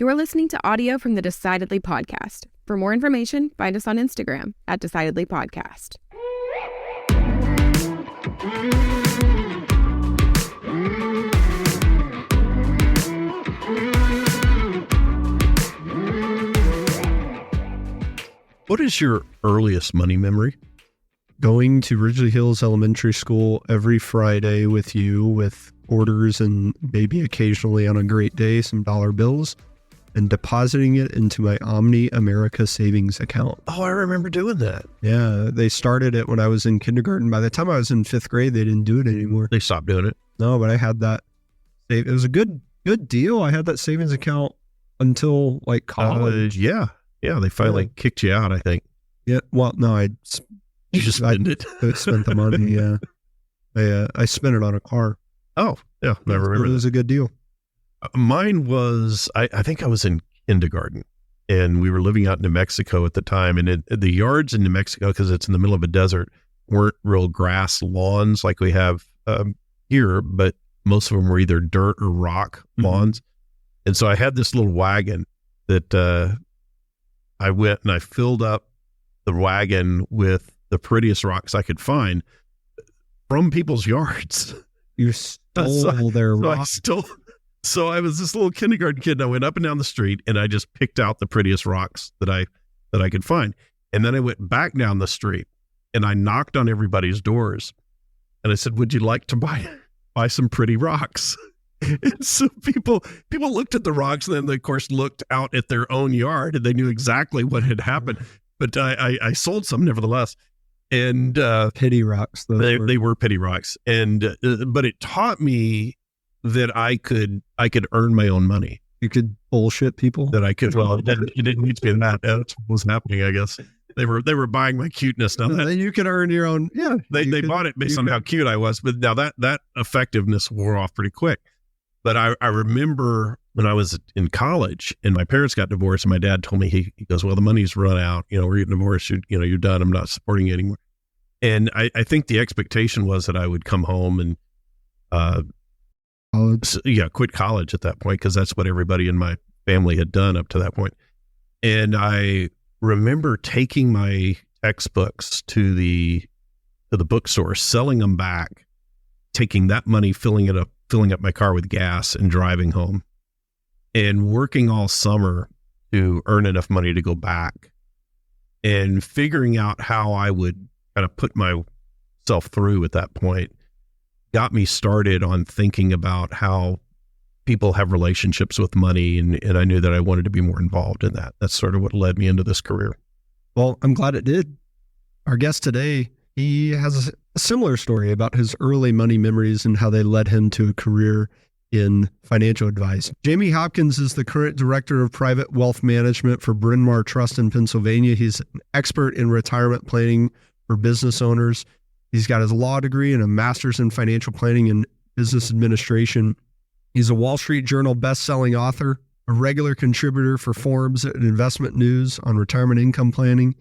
You're listening to audio from the Decidedly podcast. For more information, find us on Instagram at Decidedly Podcast. What is your earliest money memory? Going to Ridgely Hills Elementary School every Friday with you, with quarters and maybe occasionally on a great day, some dollar bills, and depositing it into my Omni America savings account. Oh, I remember doing that. Yeah, they started it when I was in kindergarten. By the time I was in 5th grade, they didn't do it anymore. They stopped doing it. No, but I had that. It was a good deal. I had that savings account until like college. Yeah, they finally kicked you out, I think. Yeah, well, no, You just spent it. I spent the money, yeah. I spent it on a car. Oh, yeah, I remember It was a good deal. Mine was, I think I was in kindergarten, and we were living out in New Mexico at the time, and the yards in New Mexico, because it's in the middle of a desert, weren't real grass lawns like we have here, but most of them were either dirt or rock lawns. And so I had this little wagon that I went and I filled up the wagon with the prettiest rocks I could find from people's yards. You stole their rocks. So I was this little kindergarten kid, and I went up and down the street, and I just picked out the prettiest rocks that I could find. And then I went back down the street, and I knocked on everybody's doors, and I said, "Would you like to buy some pretty rocks?" And so people looked at the rocks, and then they, of course, looked out at their own yard, and they knew exactly what had happened. But I sold some nevertheless. And pity rocks. They were pity rocks. And but it taught me that I could earn my own money. You could bullshit people. That I could. Well, it didn't need to be that. That's what was happening, I guess. They were buying my cuteness. Now then you could earn your own. Yeah, they bought it based on how cute I was. But now that effectiveness wore off pretty quick. But I remember when I was in college and my parents got divorced, and my dad told me, he goes, "Well, the money's run out. We're getting divorced. You're done. I'm not supporting you anymore." And I think the expectation was that I would come home and quit college at that point, because that's what everybody in my family had done up to that point. And I remember taking my textbooks to the bookstore, selling them back, taking that money, filling up my car with gas, and driving home, and working all summer to earn enough money to go back, and figuring out how I would kind of put myself through at that point got me started on thinking about how people have relationships with money. And I knew that I wanted to be more involved in that. That's sort of what led me into this career. Well, I'm glad it did. Our guest today, he has a similar story about his early money memories and how they led him to a career in financial advice. Jamie Hopkins is the current director of private wealth management for Bryn Mawr Trust in Pennsylvania. He's an expert in retirement planning for business owners. He's got his law degree and a master's in financial planning and business administration. He's a Wall Street Journal best-selling author, a regular contributor for Forbes and InvestmentNews on retirement income planning.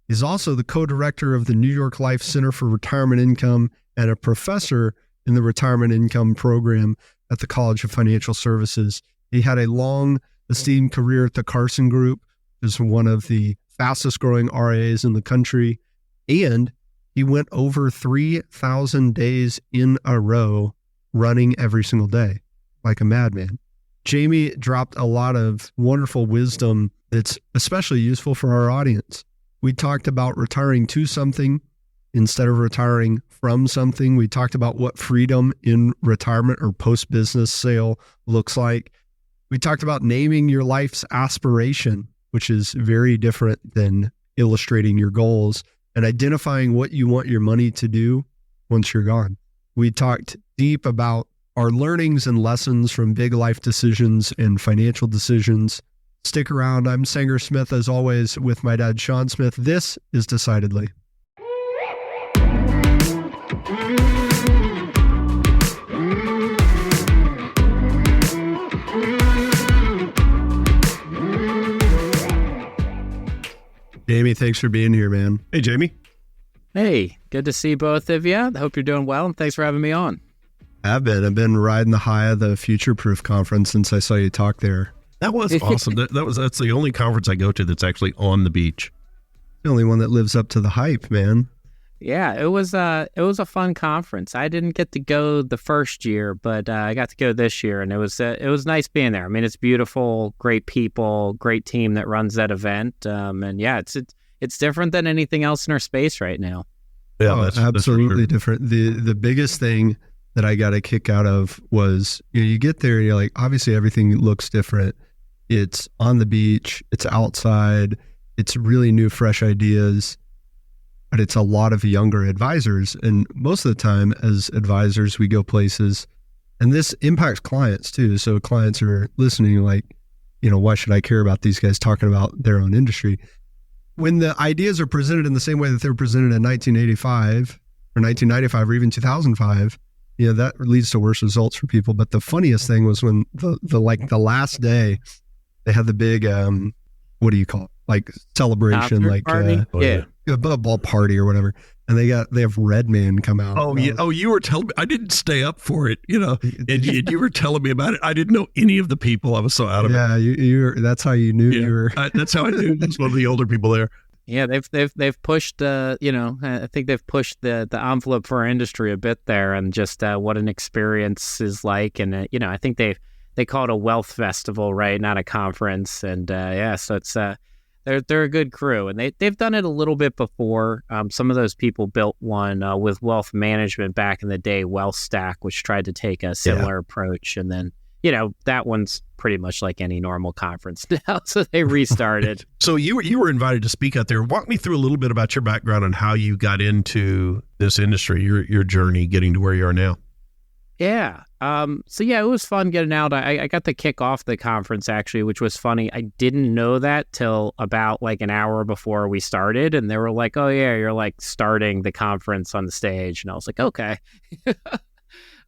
He's also the co-director of the New York Life Center for Retirement Income and a professor in the Retirement Income program at the College of Financial Services. He had a long, esteemed career at the Carson Group, which is one of the fastest growing RIAs in the country. And he went over 3,000 days in a row running every single day like a madman. Jamie dropped a lot of wonderful wisdom that's especially useful for our audience. We talked about retiring to something instead of retiring from something. We talked about what freedom in retirement or post-business sale looks like. We talked about naming your life's aspiration, which is very different than illustrating your goals, and identifying what you want your money to do once you're gone. We talked deep about our learnings and lessons from big life decisions and financial decisions. Stick around. I'm Sanger Smith, as always, with my dad, Shawn Smith. This is Decidedly. Jamie, thanks for being here, man. Hey, Jamie. Hey, good to see both of you. Hope you're doing well, and thanks for having me on. I've been riding the high of the Future Proof conference since I saw you talk there. That was awesome. That's the only conference I go to that's actually on the beach. The only one that lives up to the hype, man. Yeah, it was a fun conference. I didn't get to go the first year, but I got to go this year, and it was nice being there. I mean, it's beautiful, great people, great team that runs that event, and yeah, it's different than anything else in our space right now. Yeah, that's absolutely different. The biggest thing that I got a kick out of was you get there and you're like, obviously everything looks different. It's on the beach, it's outside, it's really new, fresh ideas. But it's a lot of younger advisors. And most of the time as advisors, we go places, and this impacts clients too. So clients are listening like, why should I care about these guys talking about their own industry? When the ideas are presented in the same way that they were presented in 1985 or 1995 or even 2005, that leads to worse results for people. But the funniest thing was when the last day, they had the big, what do you call it? Like celebration, like a ball party or whatever, and they have Redman come out. Oh yeah. Oh, you were telling me. I didn't stay up for it, and you were telling me about it. I didn't know any of the people. I was so out of it. Yeah, you. That's how you knew you were. That's how I knew. That's one of the older people there. Yeah, they've pushed. I think they've pushed the envelope for our industry a bit there, and just what an experience is like. And I think they call it a wealth festival, right? Not a conference. And so it's. They're a good crew, and they've done it a little bit before. Some of those people built one with wealth management back in the day, Wealth Stack, which tried to take a similar approach. And then, that one's pretty much like any normal conference now, so they restarted. So you were invited to speak out there. Walk me through a little bit about your background and how you got into this industry, your journey getting to where you are now. Yeah. It was fun getting out. I got to kick off the conference actually, which was funny. I didn't know that till about like an hour before we started. And they were like, oh yeah, you're like starting the conference on the stage. And I was like, okay.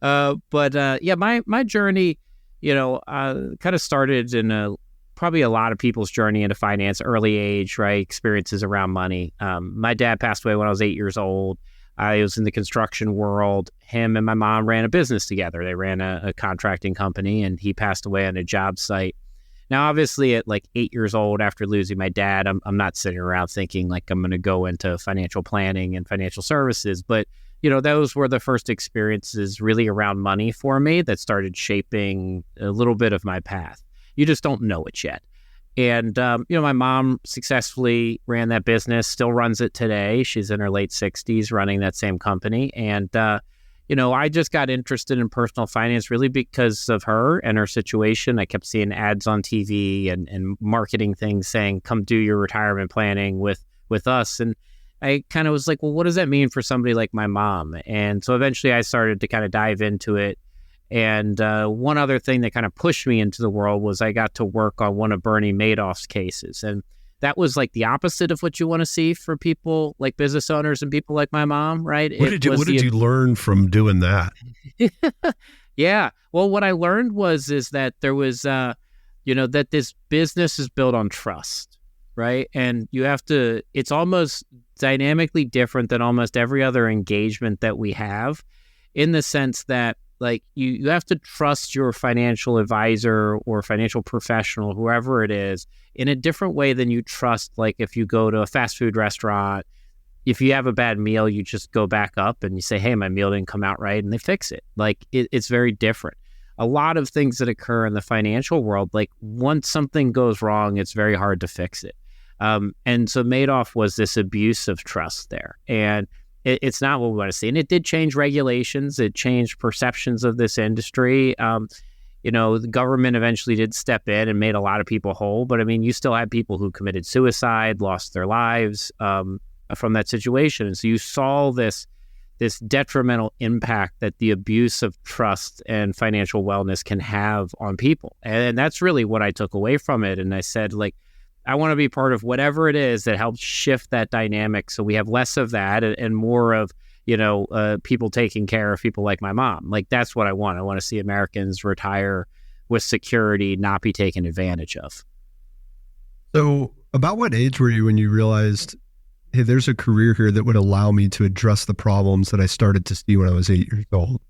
My journey, kind of started in probably a lot of people's journey into finance, early age, right? Experiences around money. My dad passed away when I was 8 years old. I was in the construction world. Him and my mom ran a business together. They ran a contracting company, and he passed away on a job site. Now, obviously, at like 8 years old, after losing my dad, I'm not sitting around thinking like I'm going to go into financial planning and financial services. But, those were the first experiences really around money for me that started shaping a little bit of my path. You just don't know it yet. And, my mom successfully ran that business, still runs it today. She's in her late 60s running that same company. And, I just got interested in personal finance really because of her and her situation. I kept seeing ads on TV and marketing things saying, come do your retirement planning with us. And I kind of was like, well, what does that mean for somebody like my mom? And so eventually I started to kind of dive into it. And one other thing that kind of pushed me into the world was I got to work on one of Bernie Madoff's cases. And that was like the opposite of what you want to see for people like business owners and people like my mom, right? What did you learn from doing that? Yeah. Well, what I learned is that there was, that this business is built on trust, right? And it's almost dynamically different than almost every other engagement that we have, in the sense that like you have to trust your financial advisor or financial professional, whoever it is, in a different way than you trust, like if you go to a fast food restaurant, if you have a bad meal, you just go back up and you say, hey, my meal didn't come out right, and they fix it. Like it's very different. A lot of things that occur in the financial world, like once something goes wrong, it's very hard to fix it. And so Madoff was this abuse of trust there. And it's not what we want to see. And it did change regulations. It changed perceptions of this industry. The government eventually did step in and made a lot of people whole. But I mean, you still had people who committed suicide, lost their lives from that situation. And so you saw this detrimental impact that the abuse of trust and financial wellness can have on people. And that's really what I took away from it. And I said, like, I want to be part of whatever it is that helps shift that dynamic, so we have less of that and more of, people taking care of people like my mom. Like, that's what I want. I want to see Americans retire with security, not be taken advantage of. So about what age were you when you realized, hey, there's a career here that would allow me to address the problems that I started to see when I was 8 years old?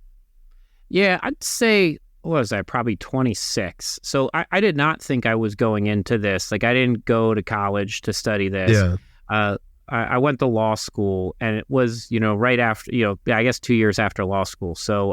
Yeah, I'd say what was I, probably 26. So I did not think I was going into this. Like, I didn't go to college to study this. Yeah. I went to law school, and it was, right after, I guess 2 years after law school. So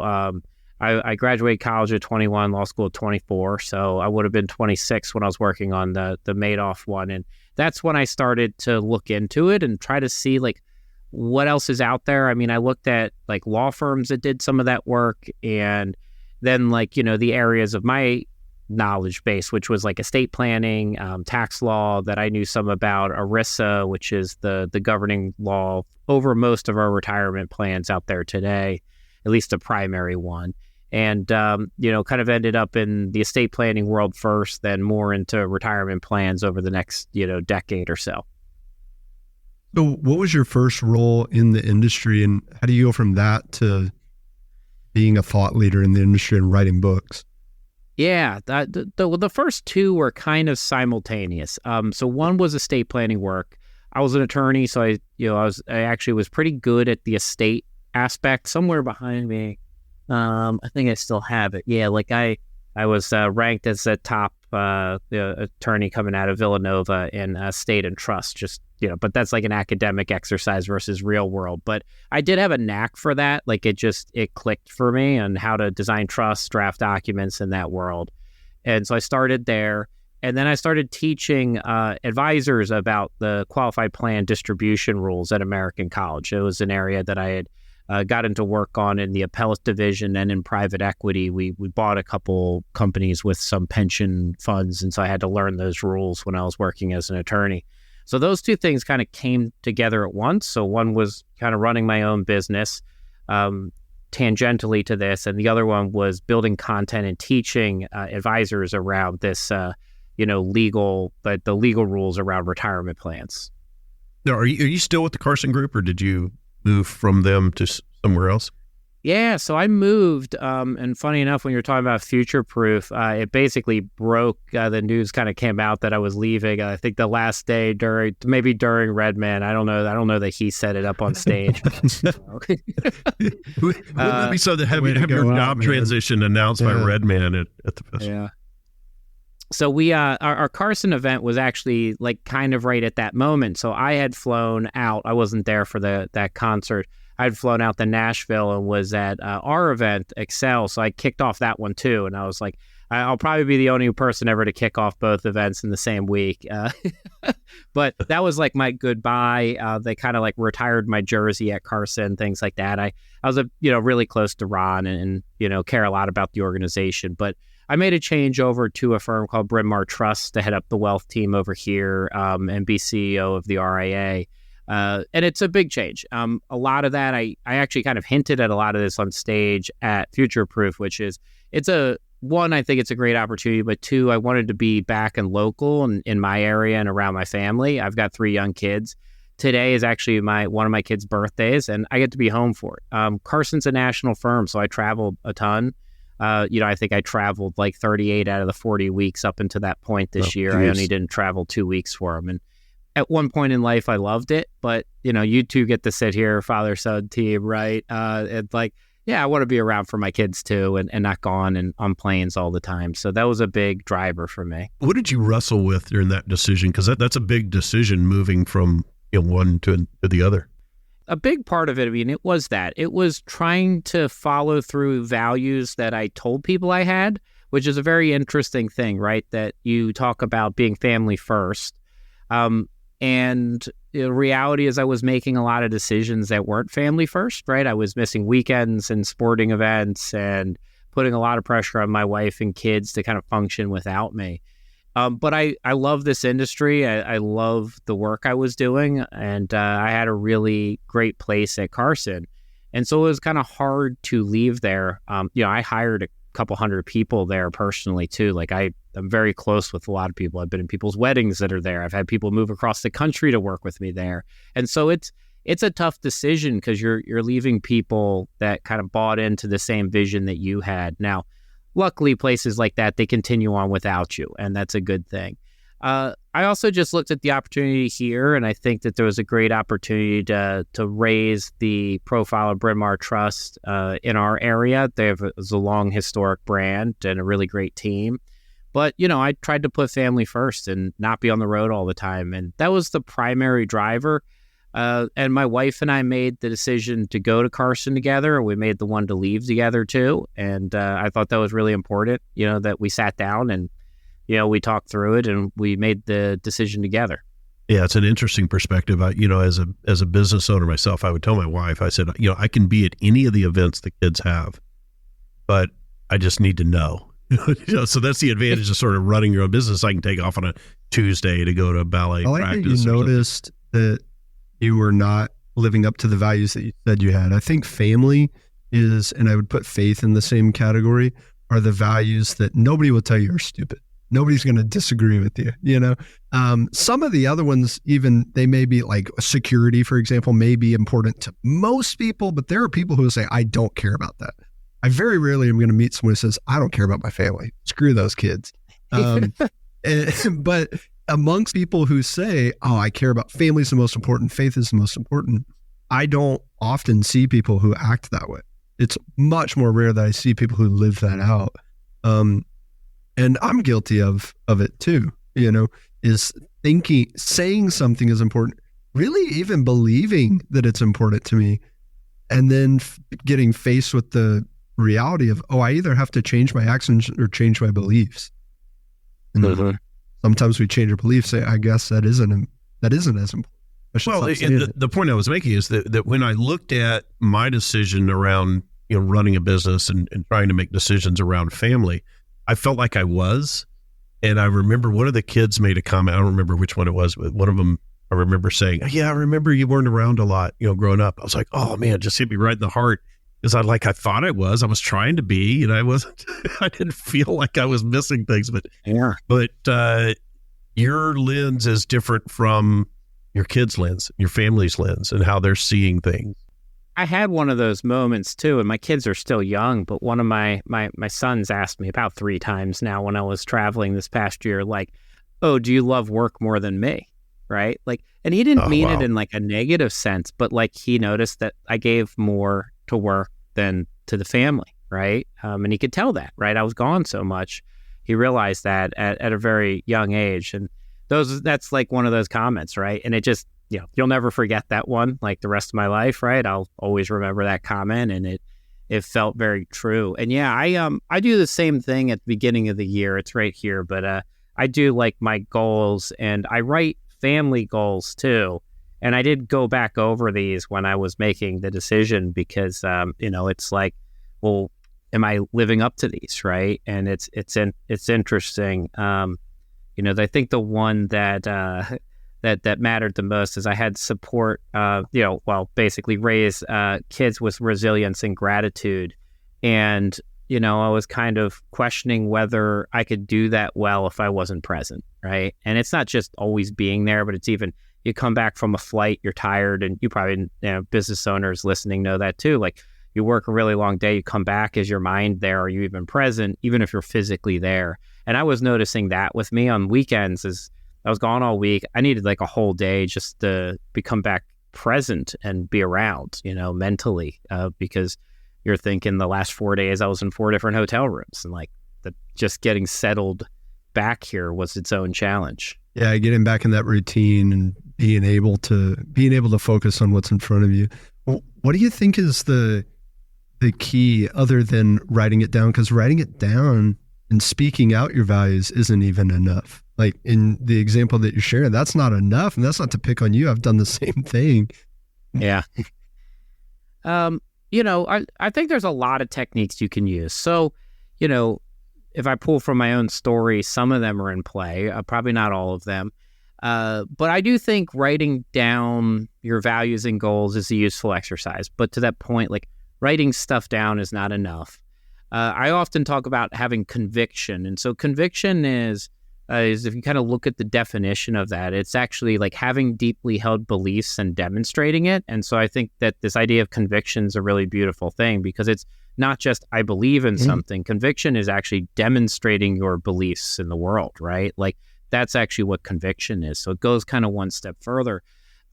I graduated college at 21, law school at 24. So I would have been 26 when I was working on the Madoff one. And that's when I started to look into it and try to see, like, what else is out there. I mean, I looked at, like, law firms that did some of that work, and then, like, the areas of my knowledge base, which was like estate planning, tax law that I knew some about, ERISA, which is the governing law over most of our retirement plans out there today, at least a primary one. And, kind of ended up in the estate planning world first, then more into retirement plans over the next, decade or so. So what was your first role in the industry, and how do you go from that to being a thought leader in the industry and writing books? Yeah, the first two were kind of simultaneous. So one was estate planning work. I was an attorney, so I actually was pretty good at the estate aspect. Somewhere behind me, I think I still have it. Yeah, like I was ranked as a top attorney coming out of Villanova in estate and trust. Just but that's like an academic exercise versus real world. But I did have a knack for that. Like it clicked for me on how to design trusts, draft documents in that world. And so I started there. And then I started teaching advisors about the qualified plan distribution rules at American College. It was an area that I had got into work on in the appellate division and in private equity. We bought a couple companies with some pension funds. And so I had to learn those rules when I was working as an attorney. So those two things kind of came together at once. So one was kind of running my own business tangentially to this, and the other one was building content and teaching advisors around this, the legal rules around retirement plans. Now, are you still with the Carson Group, or did you move from them to somewhere else? Yeah, so I moved, and funny enough, when you're talking about future-proof, it basically broke, the news kind of came out that I was leaving, I think the last day during Redman. I don't know that he set it up on stage. Wouldn't it be so to have your job transition announced by Redman at the festival? Yeah. So we, our Carson event was actually like kind of right at that moment. So I had flown out. I wasn't there for that concert. I'd flown out to Nashville and was at our event, Excel. So I kicked off that one too. And I was like, I'll probably be the only person ever to kick off both events in the same week. But that was like my goodbye. They kind of like retired my jersey at Carson, things like that. I was really close to Ron and care a lot about the organization. But I made a change over to a firm called Bryn Mawr Trust to head up the wealth team over here and be CEO of the RIA. And it's a big change. A lot of that, I actually kind of hinted at a lot of this on stage at Future Proof, which is, I think it's a great opportunity, but two, I wanted to be back and local and in my area and around my family. I've got 3 young kids. Today is actually one of my kids' birthdays, and I get to be home for it. Carson's a national firm, so I traveled a ton. I think I traveled like 38 out of the 40 weeks up until that point this year. I only didn't travel 2 weeks for them. And at one point in life, I loved it. But, you two get to sit here, father-son team, right? It's like, I want to be around for my kids too and not gone and on planes all the time. So that was a big driver for me. What did you wrestle with during that decision? Because that's a big decision, moving from one to the other. A big part of it, it was trying to follow through values that I told people I had, which is a very interesting thing, right? That you talk about being family first. And the reality is I was making a lot of decisions that weren't family first, right? I was missing weekends and sporting events and putting a lot of pressure on my wife and kids to kind of function without me. But I love this industry. I love the work I was doing, and I had a really great place at Carson. And so it was kind of hard to leave there. I hired a couple hundred people there personally too. Like I'm very close with a lot of people. I've been in people's weddings that are there. I've had people move across the country to work with me there. And so it's a tough decision because you're leaving people that kind of bought into the same vision that you had. Now, luckily, places like that, they continue on without you, and that's a good thing. I also just looked at the opportunity here, and I think that there was a great opportunity to raise the profile of Bryn Mawr Trust in our area. They have a long historic brand and a really great team. But, I tried to put family first and not be on the road all the time. And that was the primary driver. And my wife and I made the decision to go to Carson together, and we made the one to leave together too. And I thought that was really important, that we sat down and, we talked through it and we made the decision together. Yeah, it's an interesting perspective. As a business owner myself, I would tell my wife, I said, I can be at any of the events the kids have, but I just need to know. So that's the advantage of sort of running your own business. I can take off on a Tuesday to go to ballet practice. I like that you noticed that you were not living up to the values that you said you had. I think family is, and I would put faith in the same category, are the values that nobody will tell you are stupid. Nobody's going to disagree with you. Some of the other ones, even they may be like security, for example, may be important to most people, but there are people who will say, I don't care about that. I very rarely am going to meet someone who says, I don't care about my family. Screw those kids. But amongst people who say, oh, I care about family is the most important, faith is the most important, I don't often see people who act that way. It's much more rare that I see people who live that out. And I'm guilty of it too, is saying something is important, really even believing that it's important to me, and then getting faced with the reality of, I either have to change my actions or change my beliefs. And sometimes we change our beliefs, say, I guess that isn't as important. Well, the point I was making is that when I looked at my decision around running a business and trying to make decisions around family, I felt like I was. And I remember one of the kids made a comment. I don't remember which one it was, but one of them, I remember saying, yeah, I remember you weren't around a lot, growing up. I was like, oh man, it just hit me right in the heart. Because I thought I was trying to be, and I wasn't. I didn't feel like I was missing things, but your lens is different from your kids' lens, your family's lens, and how they're seeing things. I had one of those moments too, and my kids are still young, but one of my sons asked me about 3 times now when I was traveling this past year, like, oh, do you love work more than me? Right? Like, and he didn't mean it in like a negative sense, but like he noticed that I gave more to work than to the family, right? And he could tell that, right? I was gone so much. He realized that at a very young age. And that's like one of those comments, right? And it just, you'll never forget that one, like the rest of my life, right? I'll always remember that comment, and it felt very true. And yeah, I do the same thing at the beginning of the year. It's right here, but I do like my goals, and I write family goals too. And I did go back over these when I was making the decision because, it's like, well, am I living up to these, right? And it's interesting. I think the one that mattered the most is I had support, basically raise kids with resilience and gratitude. And, I was kind of questioning whether I could do that well if I wasn't present, right? And it's not just always being there, but it's even, you come back from a flight, you're tired, and you probably, business owners listening know that too. Like, you work a really long day, you come back, is your mind there? Are you even present, even if you're physically there? And I was noticing that with me on weekends, as I was gone all week, I needed like a whole day just to become back present and be around, mentally, because you're thinking the last 4 days I was in 4 different hotel rooms, and like just getting settled back here was its own challenge. Yeah, getting back in that routine and being able to focus on what's in front of you. What do you think is the key other than writing it down? Because writing it down and speaking out your values isn't even enough. Like in the example that you're sharing, that's not enough, and that's not to pick on you. I've done the same thing. Yeah. I think there's a lot of techniques you can use. So, if I pull from my own story, some of them are in play, probably not all of them. But I do think writing down your values and goals is a useful exercise. But to that point, like, writing stuff down is not enough. I often talk about having conviction. And so conviction is if you kind of look at the definition of that, it's actually like having deeply held beliefs and demonstrating it. And so I think that this idea of conviction is a really beautiful thing, because it's not just I believe in something. Conviction is actually demonstrating your beliefs in the world, right? Like that's actually what conviction is. So it goes kind of one step further.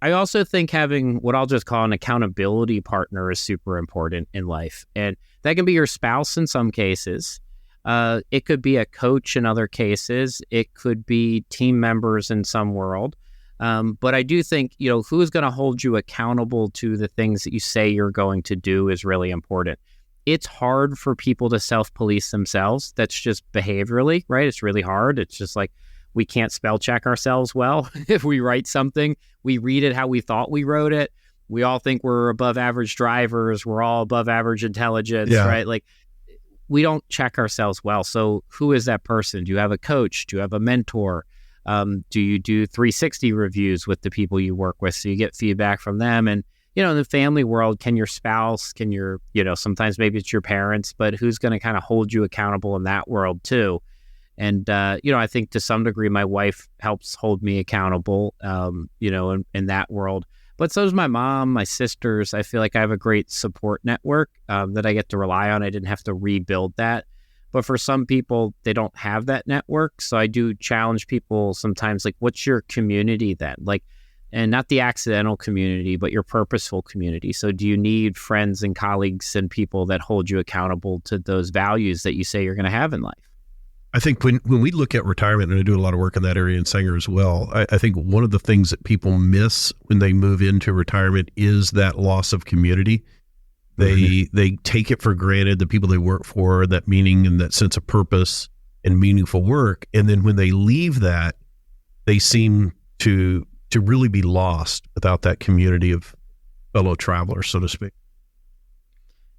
I also think having what I'll just call an accountability partner is super important in life. And that can be your spouse in some cases. It could be a coach in other cases. It could be team members in some world. But I do think, who's going to hold you accountable to the things that you say you're going to do is really important. It's hard for people to self-police themselves. That's just behaviorally, right? It's really hard. It's just like we can't spell check ourselves well. If we write something, we read it how we thought we wrote it. We all think we're above average drivers. We're all above average intelligence, right? Like we don't check ourselves well. So who is that person? Do you have a coach? Do you have a mentor? Do you do 360 reviews with the people you work with so you get feedback from them? And, in the family world, can your spouse, sometimes maybe it's your parents, but who's going to kind of hold you accountable in that world too? And, I think to some degree, my wife helps hold me accountable, in that world. But so does my mom, my sisters. I feel like I have a great support network that I get to rely on. I didn't have to rebuild that. But for some people, they don't have that network. So I do challenge people sometimes, like, what's your community then? Like, and not the accidental community, but your purposeful community. So do you need friends and colleagues and people that hold you accountable to those values that you say you're going to have in life? I think when we look at retirement, and I do a lot of work in that area in Sanger as well, I think one of the things that people miss when they move into retirement is that loss of community. They take it for granted, the people they work for, that meaning and that sense of purpose and meaningful work. And then when they leave that, they seem to really be lost without that community of fellow travelers, so to speak.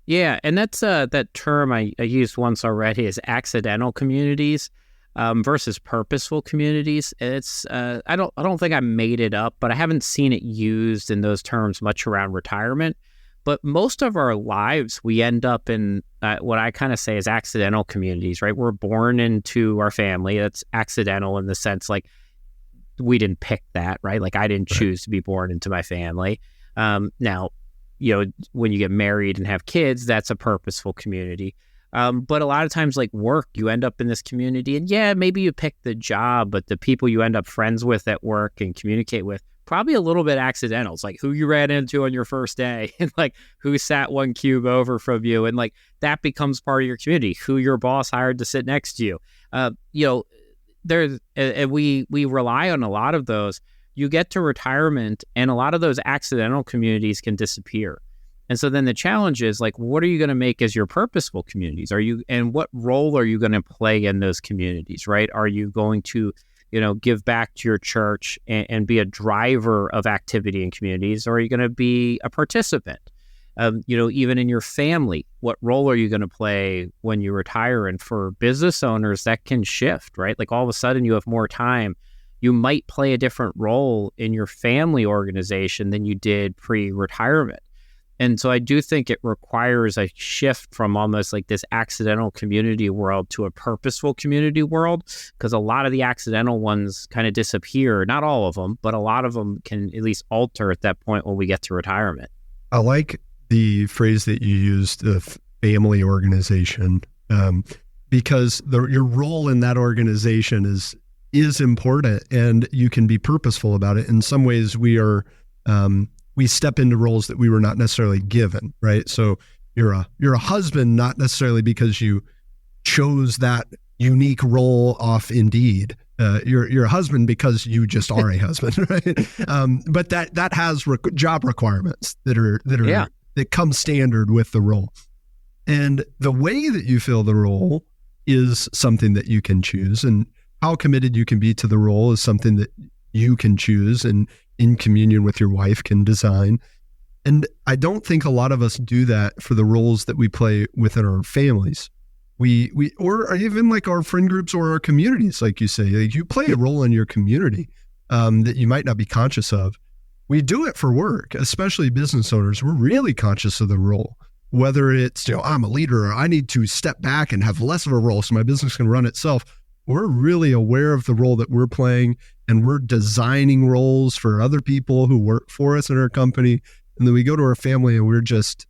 Yeah, and that's that term I used once already is accidental communities versus purposeful communities. It's I don't think I made it up, but I haven't seen it used in those terms much around retirement. But most of our lives, we end up in what I kind of say is accidental communities, right? We're born into our family. That's accidental in the sense like we didn't pick that, right? Like I didn't choose to be born into my family. Now, when you get married and have kids, that's a purposeful community. But a lot of times, like work, you end up in this community and maybe you pick the job, but the people you end up friends with at work and communicate with, probably a little bit accidental. It's like who you ran into on your first day and like who sat one cube over from you. And like that becomes part of your community, who your boss hired to sit next to you. And we rely on a lot of those. You get to retirement and a lot of those accidental communities can disappear. And so then the challenge is like, what are you going to make as your purposeful communities? And what role are you going to play in those communities, right? Are you going to, give back to your church and be a driver of activity in communities? Or are you going to be a participant? Even in your family, what role are you going to play when you retire? And for business owners, that can shift, right? Like all of a sudden you have more time. You might play a different role in your family organization than you did pre-retirement. And so I do think it requires a shift from almost like this accidental community world to a purposeful community world, because a lot of the accidental ones kind of disappear. Not all of them, but a lot of them can at least alter at that point when we get to retirement. I like the phrase that you used, the family organization, because your role in that organization is important and you can be purposeful about it. In some ways, we step into roles that we were not necessarily given, right? So you're a husband, not necessarily because you chose that unique role off Indeed. You're a husband because you just are a husband, right? But that has job requirements that come standard with the role. And the way that you fill the role is something that you can choose, and how committed you can be to the role is something that you can choose and in communion with your wife can design. And I don't think a lot of us do that for the roles that we play within our families. Or even like our friend groups or our communities, like you say, like you play a role in your community that you might not be conscious of. We do it for work, especially business owners. We're really conscious of the role, whether it's, I'm a leader or I need to step back and have less of a role so my business can run itself. We're really aware of the role that we're playing, and we're designing roles for other people who work for us in our company. And then we go to our family and we're just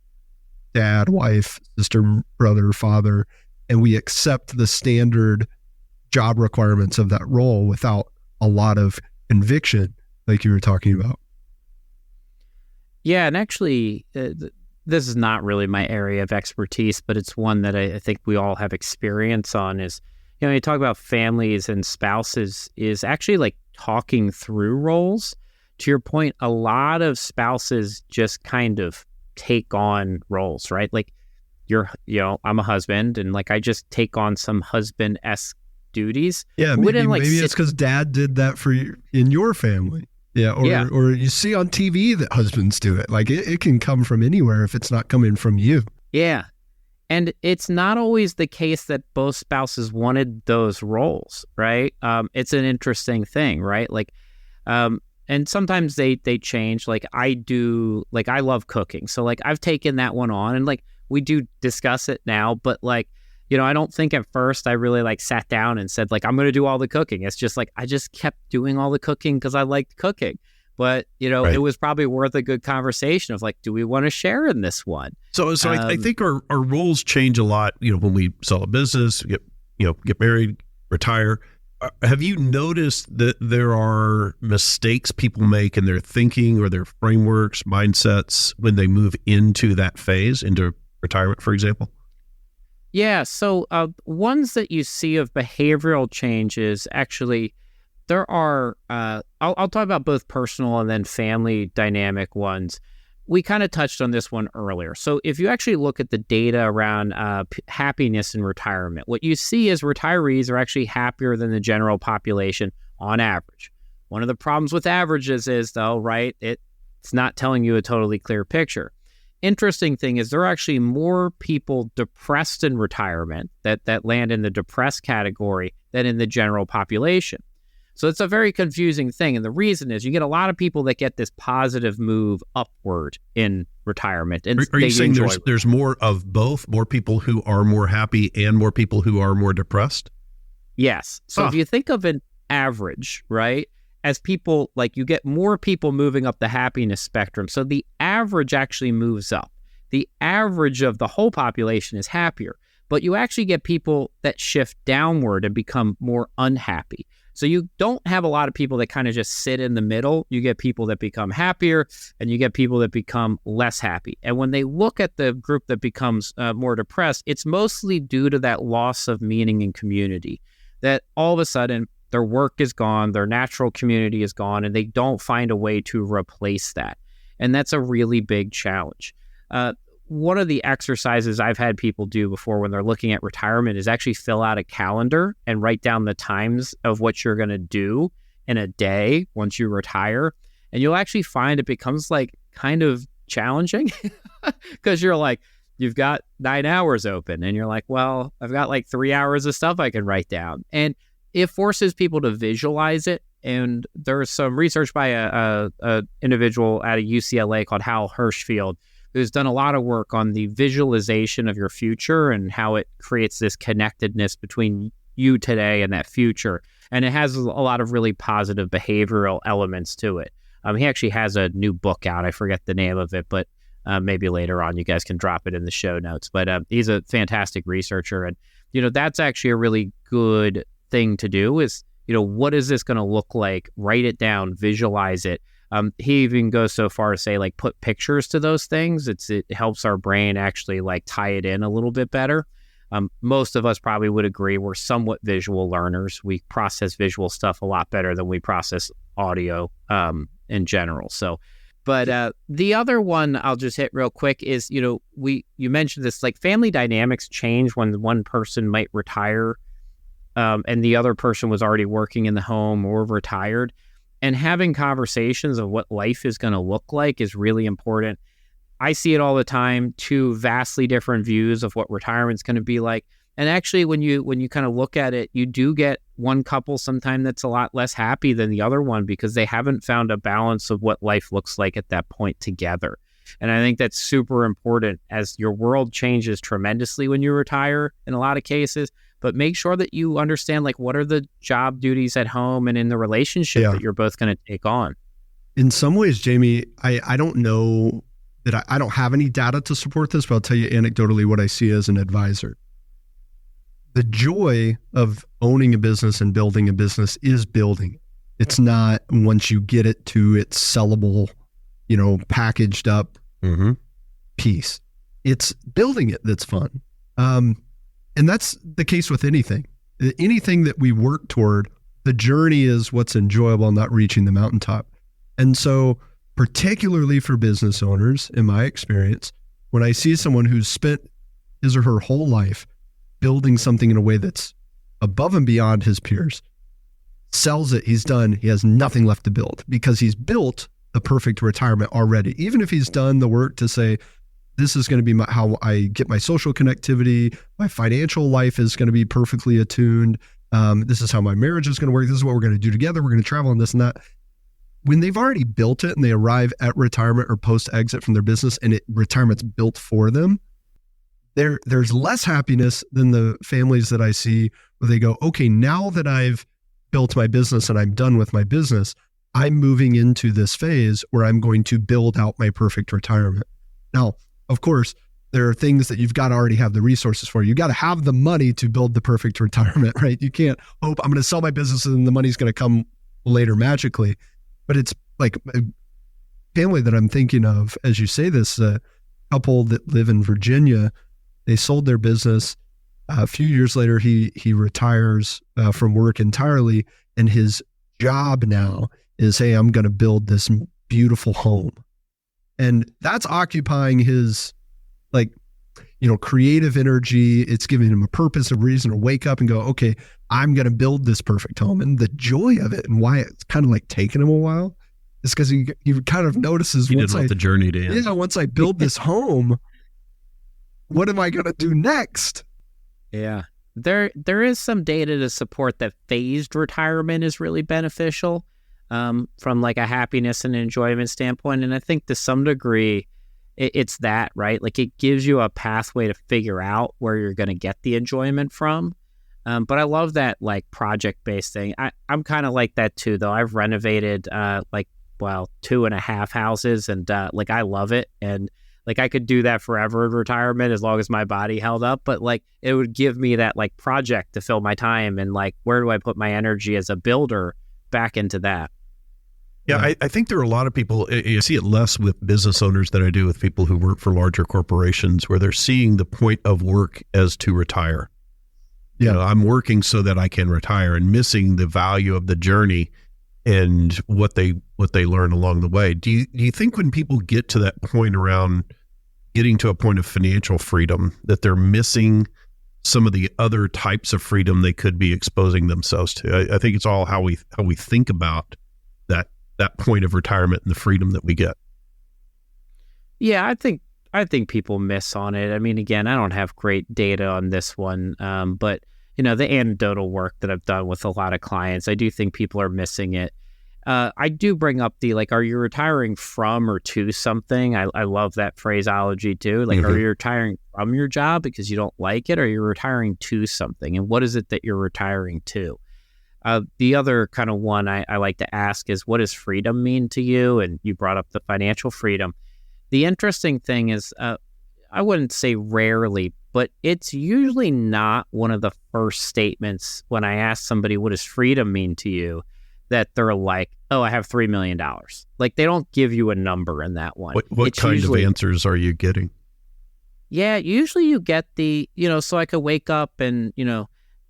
dad, wife, sister, brother, father, and we accept the standard job requirements of that role without a lot of conviction, like you were talking about. Yeah, and actually, this is not really my area of expertise, but it's one that I think we all have experience on. Is, when you talk about families and spouses, is actually like talking through roles. To your point, a lot of spouses just kind of take on roles, right? Like I'm a husband, and like I just take on some husband-esque duties. Yeah, maybe it's because dad did that for you in your family. Yeah, or you see on TV that husbands do it. Like it can come from anywhere if it's not coming from you. Yeah. And it's not always the case that both spouses wanted those roles, right? It's an interesting thing, right? Like, and sometimes they change. Like I love cooking. So like I've taken that one on, and like we do discuss it now, but like, I don't think at first I really like sat down and said like, I'm going to do all the cooking. It's just like, I just kept doing all the cooking because I liked cooking. But, right. It was probably worth a good conversation of like, do we want to share in this one? So I think our roles change a lot, when we sell a business, get married, retire. Have you noticed that there are mistakes people make in their thinking or their frameworks, mindsets when they move into that phase, into retirement, for example? Yeah. So ones that you see of behavioral changes, actually, there are, I'll talk about both personal and then family dynamic ones. We kind of touched on this one earlier. So if you actually look at the data around happiness in retirement, what you see is retirees are actually happier than the general population on average. One of the problems with averages is, though, right, it's not telling you a totally clear picture. Interesting thing is there are actually more people depressed in retirement that land in the depressed category than in the general population. So it's a very confusing thing. And the reason is you get a lot of people that get this positive move upward in retirement. And are you saying there's more of both, more people who are more happy and more people who are more depressed? Yes. So if you think of an average, right, as people, like you get more people moving up the happiness spectrum. So the average actually moves up. The average of the whole population is happier, but you actually get people that shift downward and become more unhappy. So you don't have a lot of people that kind of just sit in the middle. You get people that become happier and you get people that become less happy. And when they look at the group that becomes more depressed, it's mostly due to that loss of meaning and community, that all of a sudden their work is gone, their natural community is gone, and they don't find a way to replace that. And that's a really big challenge. One of the exercises I've had people do before when they're looking at retirement is actually fill out a calendar and write down the times of what you're going to do in a day once you retire. And you'll actually find it becomes like kind of challenging because you're like, you've got 9 hours open and you're like, well, I've got like 3 hours of stuff I can write down. And it forces people to visualize it. And there's some research by a individual at a UCLA called Hal Hirschfield, who's done a lot of work on the visualization of your future and how it creates this connectedness between you today and that future. And it has a lot of really positive behavioral elements to it. He actually has a new book out. I forget the name of it, but maybe later on you guys can drop it in the show notes. But he's a fantastic researcher. And, that's actually a really good thing to do is, what is this going to look like? Write it down, visualize it. He even goes so far as say, like, put pictures to those things. It helps our brain actually like tie it in a little bit better. Most of us probably would agree we're somewhat visual learners. We process visual stuff a lot better than we process audio in general. So, but the other one I'll just hit real quick is, you mentioned this, like family dynamics change when one person might retire and the other person was already working in the home or retired. And having conversations of what life is going to look like is really important. I see it all the time, two vastly different views of what retirement's going to be like. And actually, when you kind of look at it, you do get one couple sometime that's a lot less happy than the other one because they haven't found a balance of what life looks like at that point together. And I think that's super important as your world changes tremendously when you retire in a lot of cases. But make sure that you understand, like, what are the job duties at home and in the relationship that you're both going to take on. In some ways, Jamie, I don't know that I don't have any data to support this, but I'll tell you anecdotally what I see as an advisor. The joy of owning a business and building a business is building. It's not once you get it to its sellable, packaged up piece. It's building it that's fun. And that's the case with anything. Anything that we work toward, the journey is what's enjoyable, not reaching the mountaintop. And so particularly for business owners, in my experience, when I see someone who's spent his or her whole life building something in a way that's above and beyond his peers, sells it, he's done, he has nothing left to build because he's built the perfect retirement already. Even if he's done the work to say, this is going to be how I get my social connectivity, my financial life is going to be perfectly attuned, this is how my marriage is going to work, this is what we're going to do together, we're going to travel and this and that. When they've already built it and they arrive at retirement or post-exit from their business and retirement's built for them, there's less happiness than the families that I see where they go, okay, now that I've built my business and I'm done with my business, I'm moving into this phase where I'm going to build out my perfect retirement. Now, of course, there are things that you've got to already have the resources for. You got to have the money to build the perfect retirement, right? You can't hope I'm going to sell my business and the money's going to come later magically. But it's like a family that I'm thinking of as you say this, a couple that live in Virginia, they sold their business. A few years later, he retires from work entirely. And his job now is, hey, I'm going to build this beautiful home. And that's occupying his creative energy. It's giving him a purpose, a reason to wake up and go, okay, I'm going to build this perfect home. And the joy of it and why it's kind of like taken him a while is because he kind of notices he didn't want the journey to end. Yeah, once I build this home, what am I going to do next? Yeah. There is some data to support that phased retirement is really beneficial from like a happiness and enjoyment standpoint. And I think to some degree, it's that, right? Like it gives you a pathway to figure out where you're going to get the enjoyment from. But I love that like project-based thing. I'm kind of like that too, though. I've renovated 2.5 houses and I love it. And like I could do that forever in retirement as long as my body held up. But like it would give me that like project to fill my time and like where do I put my energy as a builder back into that? Yeah, I think there are a lot of people, I see it less with business owners than I do with people who work for larger corporations where they're seeing the point of work as to retire. Yeah, I'm working so that I can retire and missing the value of the journey and what they learn along the way. Do you think when people get to that point around getting to a point of financial freedom that they're missing some of the other types of freedom they could be exposing themselves to? I think it's all how we think about that point of retirement and the freedom that we get. Yeah, I think people miss on it. I mean, again, I don't have great data on this one, but the anecdotal work that I've done with a lot of clients, I do think people are missing it. I do bring up the are you retiring from or to something? I love that phraseology too. Like, are you retiring from your job because you don't like it, or are you retiring to something? And what is it that you're retiring to? The other kind of one I like to ask is, what does freedom mean to you? And you brought up the financial freedom. The interesting thing is, I wouldn't say rarely, but it's usually not one of the first statements when I ask somebody, what does freedom mean to you? That they're like, oh, I have $3 million. Like they don't give you a number in that one. What kind of answers are you getting? Yeah, usually you get the, so I could wake up and,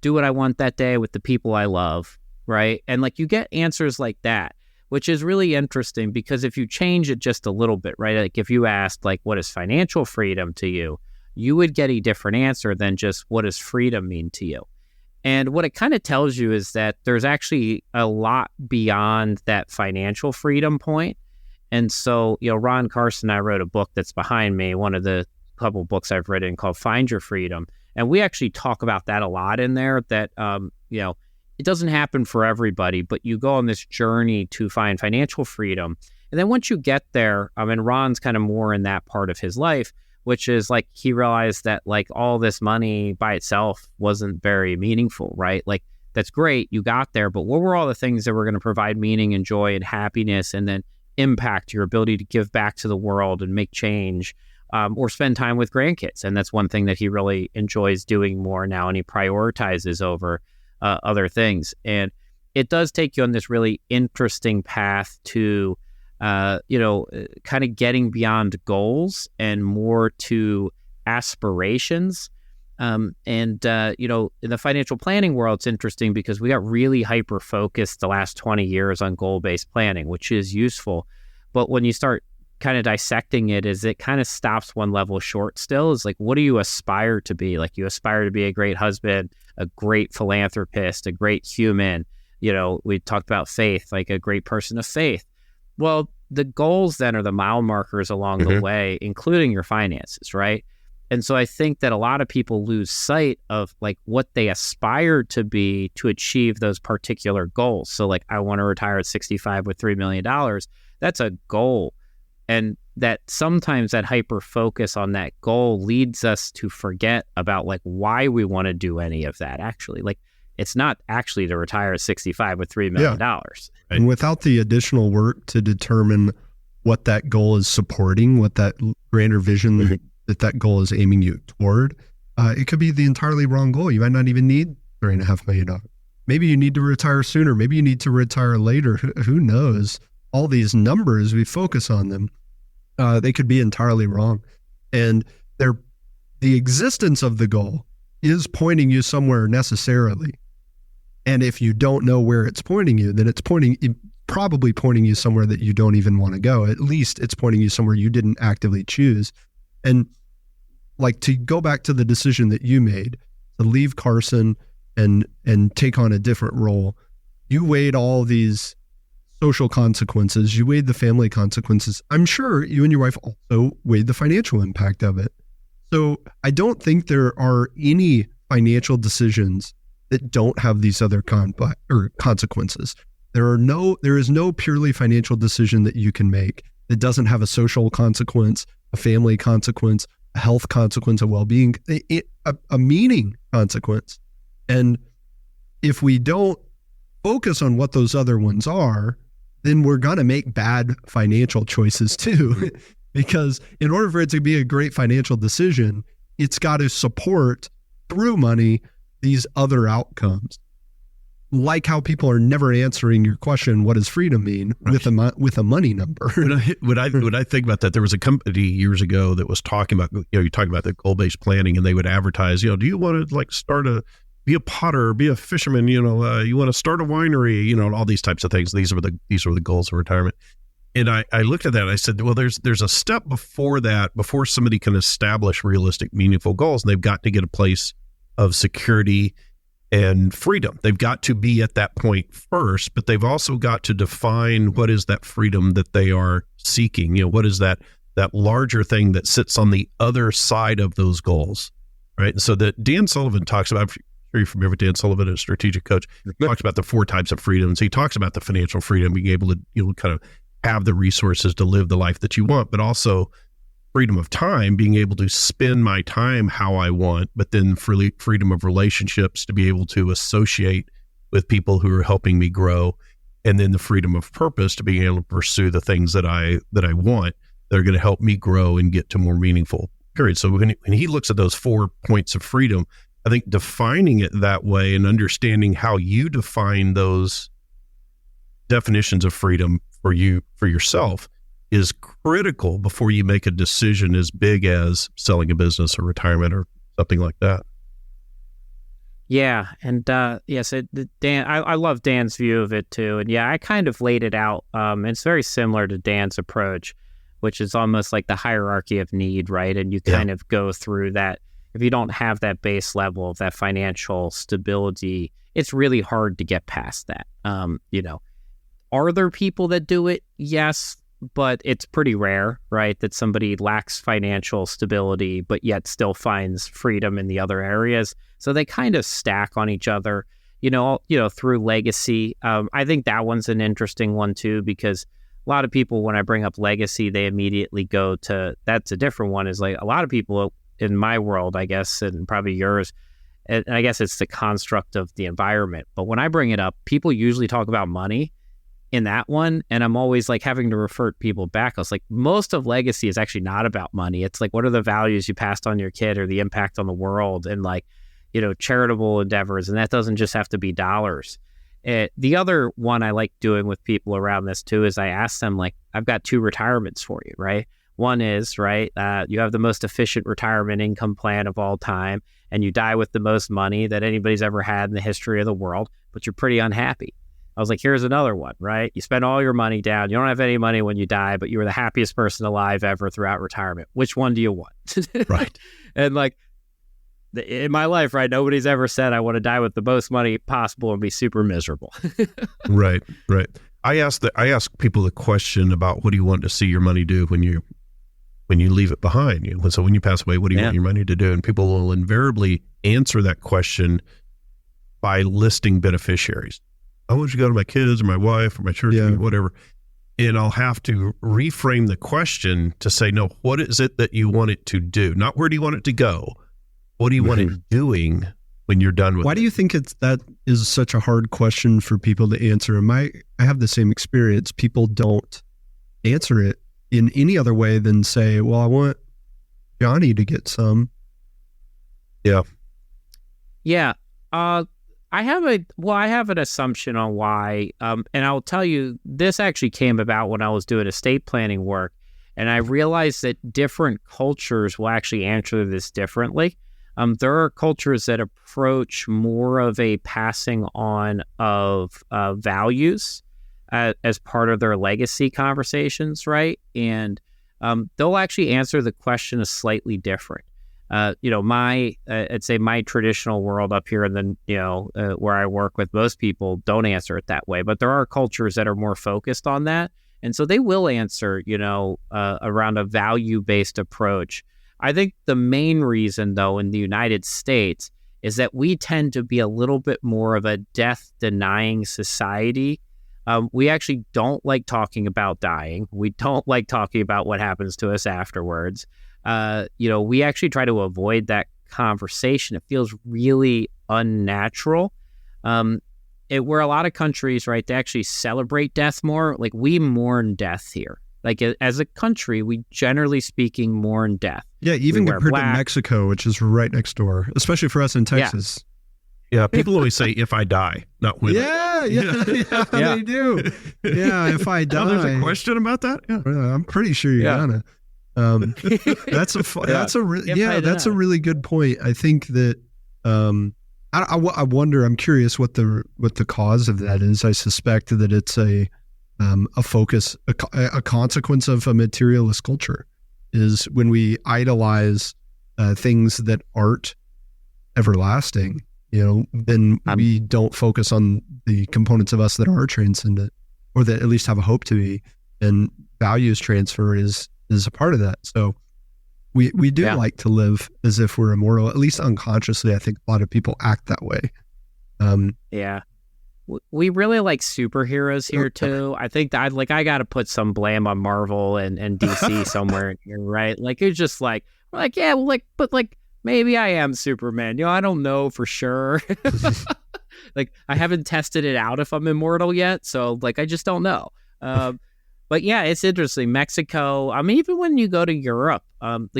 do what I want that day with the people I love, right? And like you get answers like that, which is really interesting because if you change it just a little bit, right? Like if you asked like, what is financial freedom to you? You would get a different answer than just what does freedom mean to you? And what it kind of tells you is that there's actually a lot beyond that financial freedom point. And so, Ron Carson and I wrote a book that's behind me, one of the couple books I've written called Find Your Freedom. And we actually talk about that a lot in there, that, it doesn't happen for everybody, but you go on this journey to find financial freedom. And then once you get there, and Ron's kind of more in that part of his life, which is like he realized that like all this money by itself wasn't very meaningful, right? Like that's great, you got there, but what were all the things that were going to provide meaning and joy and happiness and then impact your ability to give back to the world and make change? Or spend time with grandkids. And that's one thing that he really enjoys doing more now, and he prioritizes over other things. And it does take you on this really interesting path to, kind of getting beyond goals and more to aspirations. In the financial planning world, it's interesting because we got really hyper-focused the last 20 years on goal-based planning, which is useful. But when you start kind of dissecting it, is it kind of stops one level short still. Is like, what do you aspire to be? Like, you aspire to be a great husband, a great philanthropist, a great human. We talked about faith, like a great person of faith. Well, the goals then are the mile markers along the way, including your finances, right? And so I think that a lot of people lose sight of like what they aspire to be to achieve those particular goals. So like, I want to retire at 65 with $3 million. That's a goal. And that sometimes that hyper focus on that goal leads us to forget about like why we want to do any of that. Actually, like, it's not actually to retire at 65 with $3 million. Right? And without the additional work to determine what that goal is supporting, what that grander vision that goal is aiming you toward, it could be the entirely wrong goal. You might not even need $3.5 million. Maybe you need to retire sooner. Maybe you need to retire later. Who knows? All these numbers, we focus on them. They could be entirely wrong. And the existence of the goal is pointing you somewhere necessarily. And if you don't know where it's pointing you, then it's probably pointing you somewhere that you don't even want to go. At least it's pointing you somewhere you didn't actively choose. And like, to go back to the decision that you made to leave Carson and take on a different role, you weighed all these social consequences, you weighed the family consequences. I'm sure you and your wife also weighed the financial impact of it. So I don't think there are any financial decisions that don't have these other consequences. There is no purely financial decision that you can make that doesn't have a social consequence, a family consequence, a health consequence, a well-being, a meaning consequence. And if we don't focus on what those other ones are, then we're going to make bad financial choices too. Because in order for it to be a great financial decision, it's got to support through money these other outcomes. Like how people are never answering your question, what does freedom mean, with a money number. When I think about that, there was a company years ago that was talking about, you're talking about the goal-based planning, and they would advertise, do you want to like be a potter, be a fisherman, you want to start a winery, and all these types of things. These were the goals of retirement. And I looked at that and I said, well, there's a step before that, before somebody can establish realistic, meaningful goals, and they've got to get a place of security and freedom. They've got to be at that point first, but they've also got to define what is that freedom that they are seeking. What is that larger thing that sits on the other side of those goals, right? And so that Dan Sullivan talks about, I'm sure you're familiar with Dan Sullivan, a strategic coach, talks about the 4 types of freedoms. He talks about the financial freedom, being able to kind of have the resources to live the life that you want, but also freedom of time, being able to spend my time how I want, but then freedom of relationships to be able to associate with people who are helping me grow, and then the freedom of purpose to being able to pursue the things that I want that are going to help me grow and get to more meaningful periods. So when he looks at those 4 points of freedom, I think defining it that way and understanding how you define those definitions of freedom for yourself is critical before you make a decision as big as selling a business or retirement or something like that. Yeah. And yes, Dan, I love Dan's view of it too. And yeah, I kind of laid it out. It's very similar to Dan's approach, which is almost like the hierarchy of need, right? And you kind of go through that. If you don't have that base level of that financial stability, it's really hard to get past that. Are there people that do it? Yes. But it's pretty rare, right, that somebody lacks financial stability, but yet still finds freedom in the other areas. So they kind of stack on each other, through legacy. I think that one's an interesting one too, because a lot of people, when I bring up legacy, they immediately go to, that's a different one, is like a lot of people in my world, I guess, and probably yours, and I guess it's the construct of the environment. But when I bring it up, people usually talk about money in that one, and I'm always like having to refer people back. I was like, most of legacy is actually not about money. It's like, what are the values you passed on your kid, or the impact on the world, and like, charitable endeavors. And that doesn't just have to be dollars. The other one I like doing with people around this too is I ask them, like, I've got 2 retirements for you, right? One is, right, you have the most efficient retirement income plan of all time, and you die with the most money that anybody's ever had in the history of the world, but you're pretty unhappy. I was like, here's another one, right? You spend all your money down. You don't have any money when you die, but you were the happiest person alive ever throughout retirement. Which one do you want? Right. And like, in my life, right, nobody's ever said I want to die with the most money possible and be super miserable. Right. I ask people the question about, what do you want to see your money do when you leave it behind? So when you pass away, what do you want your money to do? And people will invariably answer that question by listing beneficiaries. I want you to go to my kids or my wife or my church or whatever. And I'll have to reframe the question to say, no, what is it that you want it to do? Not where do you want it to go? What do you want it doing when you're done with it? Why do you think that is such a hard question for people to answer? I have the same experience. People don't answer it in any other way than say, well, I want Johnny to get some. Yeah. Yeah. I have an assumption on why, and I'll tell you, this actually came about when I was doing estate planning work, and I realized that different cultures will actually answer this differently. There are cultures that approach more of a passing on of values as part of their legacy conversations, right? And they'll actually answer the question slightly different. I'd say my traditional world up here, and then where I work with, most people don't answer it that way. But there are cultures that are more focused on that, and so they will answer, around a value-based approach. I think the main reason, though, in the United States is that we tend to be a little bit more of a death-denying society. We actually don't like talking about dying. We don't like talking about what happens to us afterwards. We actually try to avoid that conversation. It feels really unnatural. Where a lot of countries, right, they actually celebrate death more. Like, we mourn death here. Like, as a country, we generally speaking mourn death. Yeah, even compared to Mexico, which is right next door, especially for us in Texas. Yeah, people always say, if I die, not when. Yeah, they do. Yeah, if I die. There's a question about that? Yeah. I'm pretty sure you're gonna. That's a really good point. I think that I wonder. I'm curious what the cause of that is. I suspect that it's a focus, a consequence of a materialist culture, is when we idolize things that aren't everlasting. Then we don't focus on the components of us that are transcendent, or that at least have a hope to be. And values transfer is a part of that. So we do like to live as if we're immortal, at least unconsciously. I think a lot of people act that way. We really like superheroes here too. I think that I got to put some blame on Marvel and DC somewhere in here, right? Like, it's just like, we're like, yeah, well, but maybe I am Superman. I don't know for sure. Like, I haven't tested it out if I'm immortal yet. So I just don't know. But yeah, it's interesting. Mexico, even when you go to Europe,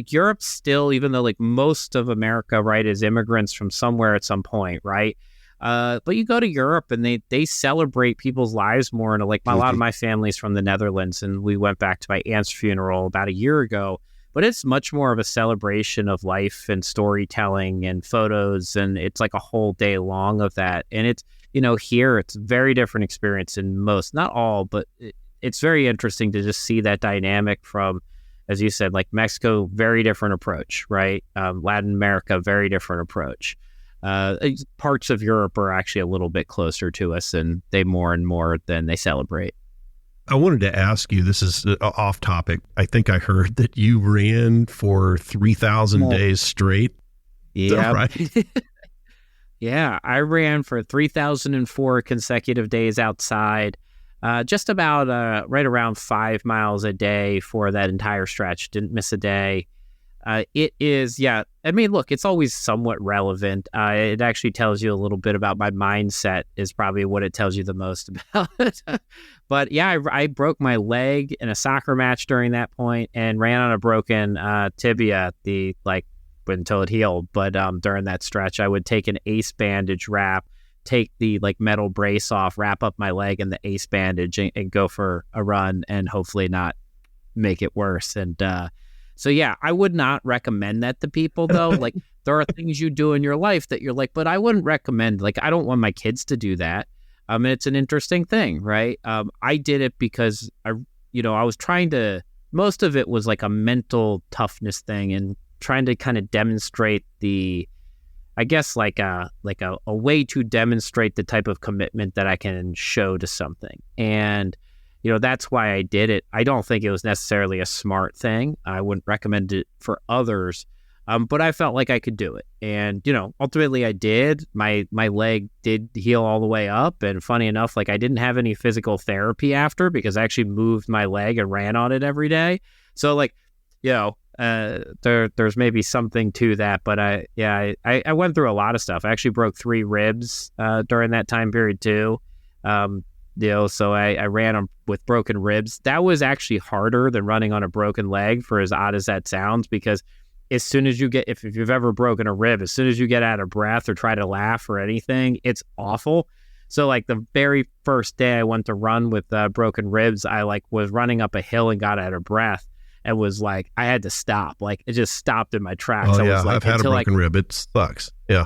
Europe still, even though most of America, right, is immigrants from somewhere at some point, right? But you go to Europe and they celebrate people's lives more. And a lot of my family's from the Netherlands, and we went back to my aunt's funeral about a year ago. But it's much more of a celebration of life and storytelling and photos, and it's a whole day long of that. And it's, here it's a very different experience in most, not all, but it's very interesting to just see that dynamic from, as you said, Mexico, very different approach, right? Latin America, very different approach. Parts of Europe are actually a little bit closer to us, and they mourn more than they celebrate. I wanted to ask you, this is off topic. I think I heard that you ran for 3,000 days straight. Yeah. Right? Yeah, I ran for 3,004 consecutive days outside, just about right around 5 miles a day for that entire stretch. Didn't miss a day. It is, look, it's always somewhat relevant. It actually tells you a little bit about my mindset is probably what it tells you the most about it. But yeah, I broke my leg in a soccer match during that point and ran on a broken tibia until it healed. But during that stretch, I would take an ACE bandage wrap take the like metal brace off, wrap up my leg in the ace bandage and go for a run and hopefully not make it worse. And so, yeah, I would not recommend that to people, though. Like, there are things you do in your life that you're like, but I wouldn't recommend, like, I don't want my kids to do that. And it's an interesting thing, right? I did it because I was trying to, most of it was like a mental toughness thing and trying to kind of demonstrate I guess like a way to demonstrate the type of commitment that I can show to something. And, that's why I did it. I don't think it was necessarily a smart thing. I wouldn't recommend it for others, but I felt like I could do it. And, ultimately I did. My leg did heal all the way up. And funny enough, like I didn't have any physical therapy after because I actually moved my leg and ran on it every day. So like, there's maybe something to that, but I went through a lot of stuff. I actually broke 3 ribs during that time period too. So I ran with broken ribs. That was actually harder than running on a broken leg, for as odd as that sounds, because as soon as you get, if you've ever broken a rib, as soon as you get out of breath or try to laugh or anything, it's awful. So like the very first day I went to run with broken ribs, I like was running up a hill and got out of breath. And was like, I had to stop. Like, it just stopped in my tracks. Oh, I yeah. was like, I've had a broken rib. It sucks. Yeah.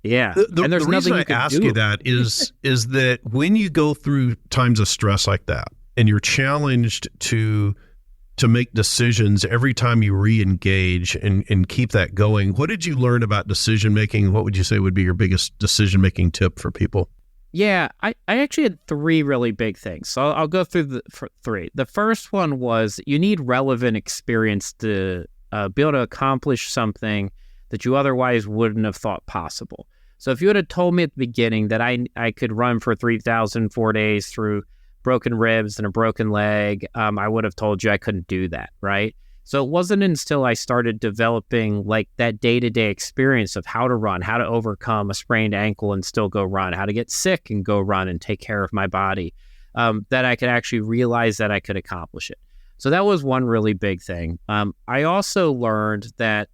Yeah. And there's the reason I ask you that is that when you go through times of stress like that and you're challenged to make decisions every time you re-engage and keep that going, what did you learn about decision making? What would you say would be your biggest decision making tip for people? Yeah, I actually had 3 really big things. So I'll go through the 3. The first one was you need relevant experience to be able to accomplish something that you otherwise wouldn't have thought possible. So if you would have told me at the beginning that I could run for 3,004 days through broken ribs and a broken leg, I would have told you I couldn't do that, right? So it wasn't until I started developing like that day-to-day experience of how to run, how to overcome a sprained ankle and still go run, how to get sick and go run and take care of my body, that I could actually realize that I could accomplish it. So that was one really big thing. I also learned that,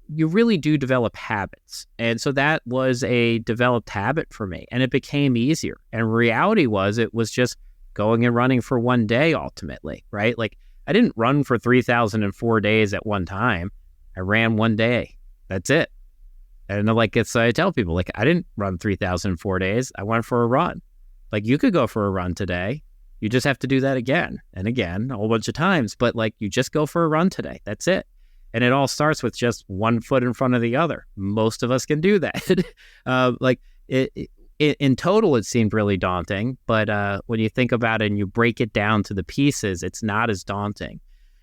you really do develop habits. And so that was a developed habit for me, and it became easier. And reality was, it was just going and running for one day ultimately, right? Like, I didn't run for 3,004 days at one time. I ran one day. That's it. And like, I tell people, like, I didn't run 3,004 days. I went for a run. Like, you could go for a run today. You just have to do that again and again, a whole bunch of times. But like, you just go for a run today. That's it. And it all starts with just one foot in front of the other. Most of us can do that. In total, it seemed really daunting, but when you think about it and you break it down to the pieces, it's not as daunting.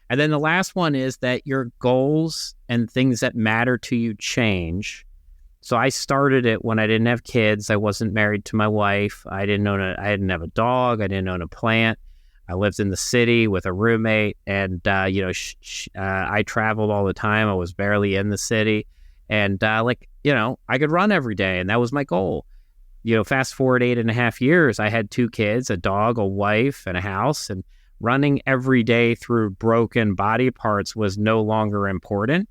And then the last one is that your goals and things that matter to you change. So I started it when I didn't have kids. I wasn't married to my wife. I didn't have a dog. I didn't own a plant. I lived in the city with a roommate, and I traveled all the time. I was barely in the city, and I could run every day, and that was my goal. Fast forward 8.5 years, I had 2 kids, a dog, a wife, and a house, and running every day through broken body parts was no longer important.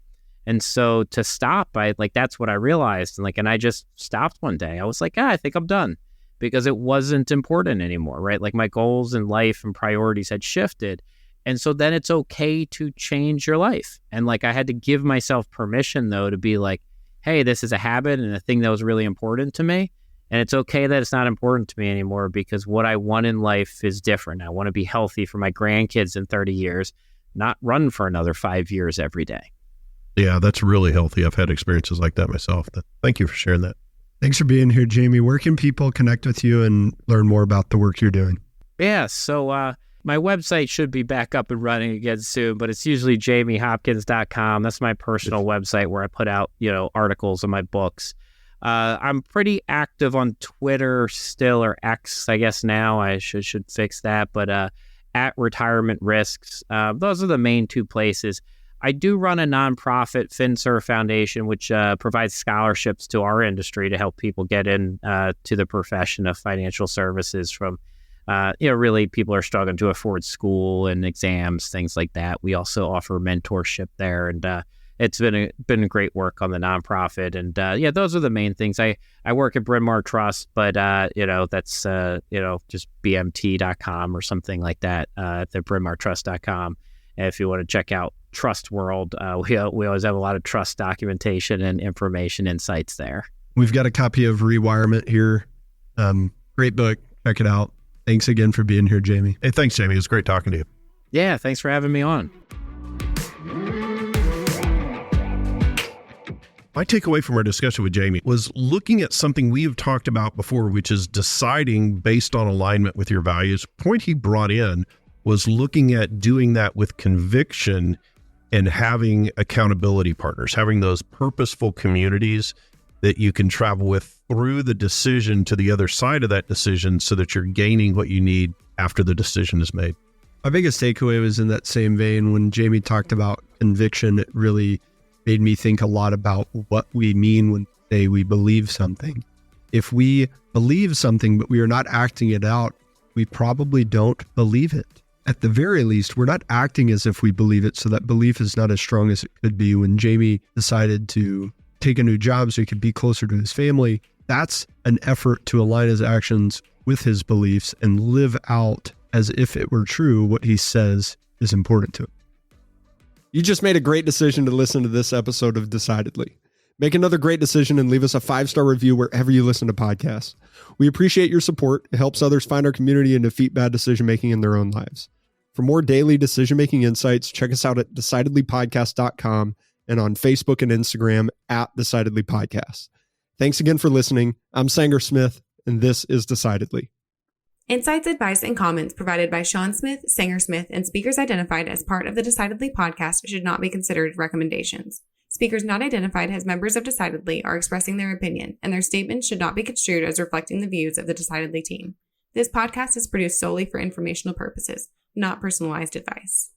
And so to stop, that's what I realized. And I just stopped one day. I was like, I think I'm done, because it wasn't important anymore, right? Like, my goals in life and priorities had shifted. And so then it's okay to change your life. And like, I had to give myself permission though, to be like, hey, this is a habit and a thing that was really important to me. And it's okay that it's not important to me anymore, because what I want in life is different. I want to be healthy for my grandkids in 30 years, not run for another 5 years every day. Yeah, that's really healthy. I've had experiences like that myself. Thank you for sharing that. Thanks for being here, Jamie. Where can people connect with you and learn more about the work you're doing? Yeah, so my website should be back up and running again soon, but it's usually jamiehopkins.com. That's my personal website where I put out, articles of my books. I'm pretty active on Twitter still, or X, I guess now. I should fix that, but at Retirement Risks. Those are the main 2 places. I do run a nonprofit, FinServe Foundation, which provides scholarships to our industry to help people get in to the profession of financial services from, really people are struggling to afford school and exams, things like that. We also offer mentorship there. And it's been a great work on the nonprofit. And those are the main things. I work at Bryn Mawr Trust, but that's just bmt.com or something like that, at the brynmawrtrust.com. And if you want to check out Trust World, we always have a lot of trust documentation and information insights there. We've got a copy of Rewirement here. Great book. Check it out. Thanks again for being here, Jamie. Hey, thanks, Jamie. It was great talking to you. Yeah, thanks for having me on. My takeaway from our discussion with Jamie was looking at something we've talked about before, which is deciding based on alignment with your values. The point he brought in was looking at doing that with conviction and having accountability partners, having those purposeful communities that you can travel with through the decision to the other side of that decision so that you're gaining what you need after the decision is made. My biggest takeaway was in that same vein. When Jamie talked about conviction, it really made me think a lot about what we mean when we say we believe something. If we believe something, but we are not acting it out, we probably don't believe it. At the very least, we're not acting as if we believe it, so that belief is not as strong as it could be. When Jamie decided to take a new job so he could be closer to his family, that's an effort to align his actions with his beliefs and live out as if it were true what he says is important to him. You just made a great decision to listen to this episode of Decidedly. Make another great decision and leave us a 5-star review wherever you listen to podcasts. We appreciate your support. It helps others find our community and defeat bad decision-making in their own lives. For more daily decision-making insights, check us out at decidedlypodcast.com and on Facebook and Instagram at Decidedly Podcast. Thanks again for listening. I'm Sanger Smith, and this is Decidedly. Insights, advice, and comments provided by Shawn Smith, Sanger Smith, and speakers identified as part of the Decidedly podcast should not be considered recommendations. Speakers not identified as members of Decidedly are expressing their opinion, and their statements should not be construed as reflecting the views of the Decidedly team. This podcast is produced solely for informational purposes, not personalized advice.